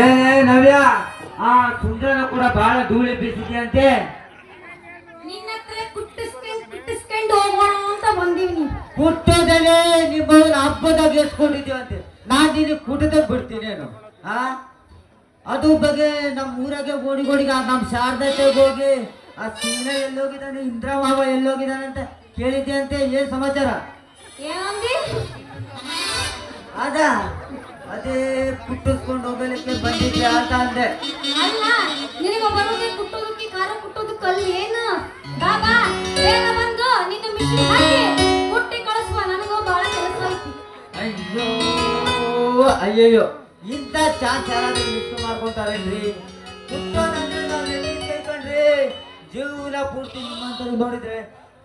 ಏನೇ ನವ್ಯ, ಆ ಸುಂದರನ ಕೂಡ ಬಹಳ ಧೂಳಿ ಬೀಸಿದ್ಯಂತೆ. ನಿನ್ನ ಹತ್ರ ಕುಟ್ಟಿಸ್ಕೊಂಡು ಹೋಗೋಣ ಅಂತ ಬಂದೀವಿ. ಕುಟ್ಟೋದಲ್ಲೇ ನಿಮ್ಮ ಹಬ್ಬದಾಗ ಎಸ್ಕೊಂಡಿದ್ದೀವಂತೆ. ನಾನ್ ನಿನಗೆ ಕುಟ್ಟದಾಗ ಬಿಡ್ತೀನೇನು? ಅದು ಬಗ್ಗೆ ನಮ್ಮ ಊರಾಗೆ ಓಡಿಗೋಡಿಗ ನಮ್ಮ ಶಾರದತೆಗೆ ಹೋಗಿ ಆ ಸೀನ ಎಲ್ಲೋಗಿದ್ದಾನೆ, ಇಂದ್ರ ಮಾವ ಎಲ್ಲೋಗಿದ್ದಾನಂತ ಕೇಳಿದ್ದೆ ಅಂತೆ. ಏನ್ ಸಮಾಚಾರ? ಏನಂದಿ? ಅದೇ ಕುಟ್ಟಿಸ್ಕೊಂಡು ಹೋಗಲಿಕ್ಕೆ ಬಂದಿದ್ದೆ ಅಂತ ಅಂದೆ. ಅಲ್ಲ, ನಿನಗ ಬರೋದೇ ಕುಟ್ಟೋದಕ್ಕೆ, ಖಾರ ಕುಟ್ಟೋದಕ್ಕೆ ಅಲ್ಲಿ ಏನು? ಬಾಬಾ ಬೇಗ ಬಂದು ನಿನ್ನ ಮಿಷಿನ್ ಹಾಕಿ ಕುಟ್ಟಿ ಕಳಿಸುವ. ನನಗೂ ಬಹಳ ಕೆಲಸ ಐತಿ. ಅಯ್ಯಯ್ಯೋ, ಇಂಥ ಚಾನ್ಸ್ ಯಾರಾದ್ರೂ ಮಿಸ್ ಮಾಡ್ಕೊಂತಾರೇನ್ರಿ? ಕುಟ್ಟೋದಂದ್ರೆ ನಾವು ಎಲ್ಲಿ ಕೈಕೊಂಡ್ರಿ ಜೀವನ ಪೂರ್ತಿ ನಿಮ್ಮಂತ ನೋಡಿದ್ರೆ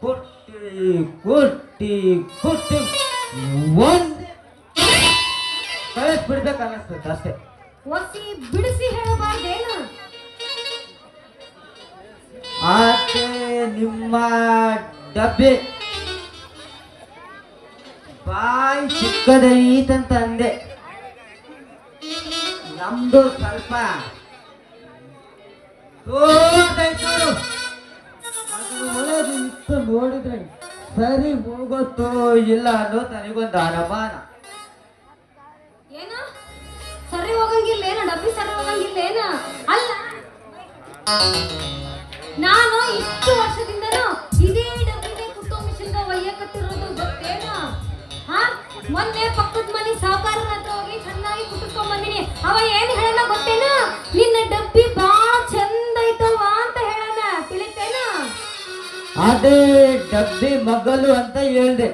ಕುಟ್ಟಿ ಕುಟ್ಟಿ ಕುಟ್ಟಿ ಒಂದ್ ಕಳಿಸ್ಬಿಡ್ಬೇಕು ಅನ್ನಿಸ್ತದೆ ಅಷ್ಟೇ. ಒಸಿ ಬಿಡಿಸಿ ಹೇಳಬಾರ್ದೇನು? ಆತೆ ನಿಮ್ಮ ಡಬ್ಬಿ ಬಾಯಿ ಚಿಕ್ಕದೈತಂತ ಅಂದೆ. ನಮ್ದು ಸ್ವಲ್ಪ ಇತ್ತು ನೋಡಿದ್ರೆ ಸರಿ ಹೋಗುತ್ತೋ ಇಲ್ಲ ಅನ್ನೋ ತನಗೊಂದು ಅನುಮಾನ. ಏನ ಸರಿ ಹೋಗಂಗಿಲ್ಲ? ಏನ ಡಬ್ಬಿ ಸರಿ ಹೋಗಂಗಿಲ್ಲ? ಏನ ಅಲ್ಲ, ನಾನು ಇಷ್ಟು ವರ್ಷದಿಂದನೂ ಇದೇ ಡಬ್ಬಿಗೆ ಕುಟ್ಟೋ ಮಿಷನ್ಗ ಒಯ್ಯಕತ್ತಿರೋದು ಗೊತ್ತೇನ? ಮೊನ್ನೆ ಪಕ್ಕದ ಮನೆ ಸಾವುಕಾರರ ಹತ್ರ ಹೋಗಿ ಚೆನ್ನಾಗಿ ಕುಟ್ಟಿಸ್ಕೊಂಡ್ ಬಂದಿನಿ. ಅವ ಏನ್ ಹೇಳನ ಗೊತ್ತೇನ? ನಿನ್ನ ಡಬ್ಬಿ ಬಾಳ ಚಂದ ಐತವ ಅಂತ ಹೇಳನ. ತಿಳಿತೇನ? ಅದೇ ಡಬ್ಬಿ ಮಗ್ಗಲು ಅಂತ ಹೇಳ್ದೆ.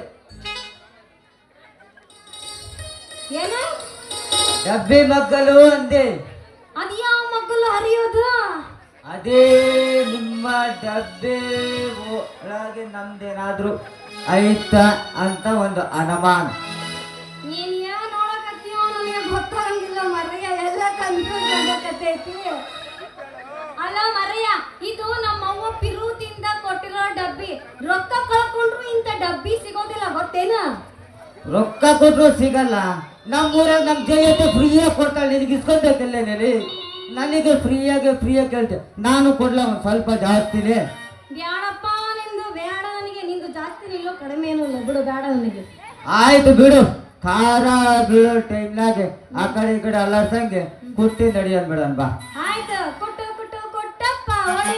ಏನ ಡಬ್ಬಿ ಮಗ್ಗಲು ಅಂದೆ. ಅದ್ಯಾವ ಮಗ್ಗಲು ಹರಿಯೋದು? ಅದೇ ನಿಮ್ಮ ಡಬ್ಬೆ ಒಳಗೆ ನಮ್ದೇನಾದ್ರು ಐತಾ ಅಂತ ಒಂದು ಅನುಮಾನ. ನೀನ್ ಏನ್ ನೋಡಕತ್ತೀಯೋ ನನಗೆ ಗೊತ್ತಾಗಂಗಿಲ್ಲ ಮರ್ಯ. ಎಲ್ಲ ಕನ್ಫ್ಯೂಸ್ ಆಗಕತ್ತೈತಿ. ಅಲ್ಲ ಮರ್ಯ, ಇದು ನಮ್ಮ ಅವ್ವ ಪಿರುತಿಂದ ಕೊಟ್ಟಿರೋ ಡಬ್ಬಿ. ರೊಕ್ಕ ಕಳ್ಕೊಂಡ್ರು ಇಂಥ ಡಬ್ಬಿ ಸಿಗೋದಿಲ್ಲ ಗೊತ್ತೇನ? ರೊಕ್ಕ ಕೊಟ್ರು ಸಿಗಲ್ಲ. ನಮ್ಮೂರಾಗ ನಮ್ಮ ಜಯತೆ ಫ್ರೀಯಾಗಿ ಕೊಡ್ತಾಳೆ. ನಿನಗೆ ಇಸ್ಕೊಬೇಕಲ್ಲ ನೀನು? ನನಗೆ ಫ್ರೀಯಾಗಿ ಕೇಳ್ತೆ. ನಾನು ಕೊಡ್ಲ ಸ್ವಲ್ಪ ಜಾಸ್ತಿನೇ. ಬ್ಯಾಡಪ್ಪ, ನಿಂದು ಬೇಡ ನನಗೆ. ನಿಂದು ಜಾಸ್ತಿ ನಿಲ್ಲೋ ಕಡಿಮೆ ಏನೂ ಇಲ್ಲ ಬಿಡು. ಬೇಡ ನನಗೆ. ಆಯ್ತು ಬಿಡು. ಖಾರ ಬೀಳೋ ಟೈಮ್ನಾಗೆ ಆ ಕಡೆ ಈ ಕಡೆ ಅಲ್ಲಾಡ್ಸಂಗೆ ಕುಟ್ಟಿ ನಡಿಯೋದ್ ಬಿಡನ್ ಬಾ. ಆಯ್ತು, ಕೊಟ್ಟು ಕೊಟ್ಟು ಕೊಟ್ಟಪ್ಪ ಒಳ್ಳೆ